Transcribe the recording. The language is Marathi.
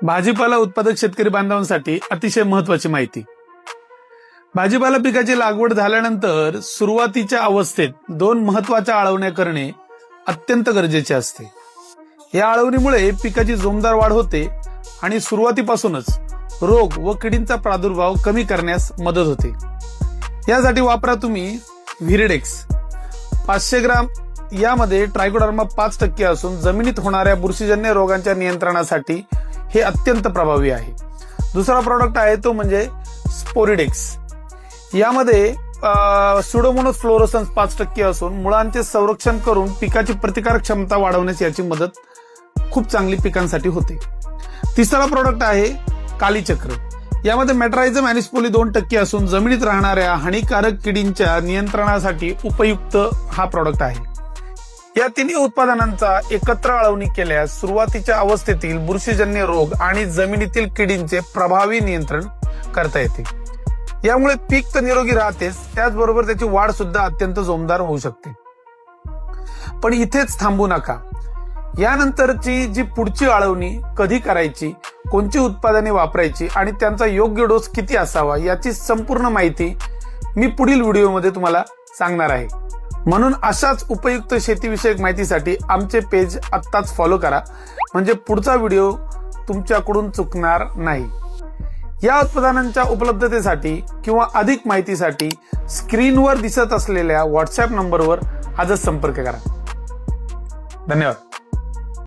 भाजीपाला उत्पादक शेतकरी बांधवांसाठी अतिशय महत्वाची माहिती. भाजीपाला पिकाची लागवड झाल्यानंतर सुरुवातीच्या अवस्थेत 2 महत्वाच्या आळवण्या करणे अत्यंत गरजेचे असते. या आळवणीमुळे पिकाची जोमदार वाढ होते आणि सुरुवातीपासूनच रोग व किडींचा प्रादुर्भाव कमी करण्यास मदत होते. यासाठी वापरा तुम्ही व्हिरिडेक्स 500 ग्राम. यामध्ये ट्रायकोडर्मा 5% असून जमिनीत होणाऱ्या बुरशीजन्य रोगांच्या नियंत्रणासाठी हे अत्यंत प्रभावी आहे. दुसरा प्रॉडक्ट आहे तो म्हणजे स्पोरिडेक्स. यामध्ये सुडोमोनास फ्लोरोसन्स 5% असून मुळांचे संरक्षण करून पिकाची प्रतिकारक क्षमता वाढवण्यास याची मदत खूप चांगली पिकांसाठी होते. तिसरा प्रॉडक्ट आहे कालीचक्र. यामध्ये मेट्रायझम अॅनिस्पोली 2% असून जमिनीत राहणाऱ्या हानिकारक किडींच्या नियंत्रणासाठी उपयुक्त हा प्रॉडक्ट आहे. या तिन्ही उत्पादनांचा एकत्र आळवणी केल्यास सुरुवातीच्या अवस्थेतील बुरशीजन्य रोग आणि जमिनीतील किडींचे प्रभावी नियंत्रण करता येते. यामुळे पीक तर निरोगी राहतेच, त्याचबरोबर त्याची वाढ सुद्धा अत्यंत जोमदार होऊ शकते. पण इथेच थांबू नका. यानंतरची जी पुढची आळवणी कधी करायची, कोणती उत्पादने वापरायची आणि त्यांचा योग्य डोस किती असावा याची संपूर्ण माहिती मी पुढील व्हिडिओमध्ये तुम्हाला सांगणार आहे. म्हणून अशाच उपयुक्त शेतीविषयक माहितीसाठी आमचे पेज आत्ताच फॉलो करा, म्हणजे पुढचा व्हिडिओ तुमच्याकडून चुकणार नाही. या उत्पादनांच्या उपलब्धतेसाठी किंवा अधिक माहितीसाठी स्क्रीनवर दिसत असलेल्या व्हॉट्सअप नंबरवर आजच संपर्क करा. धन्यवाद.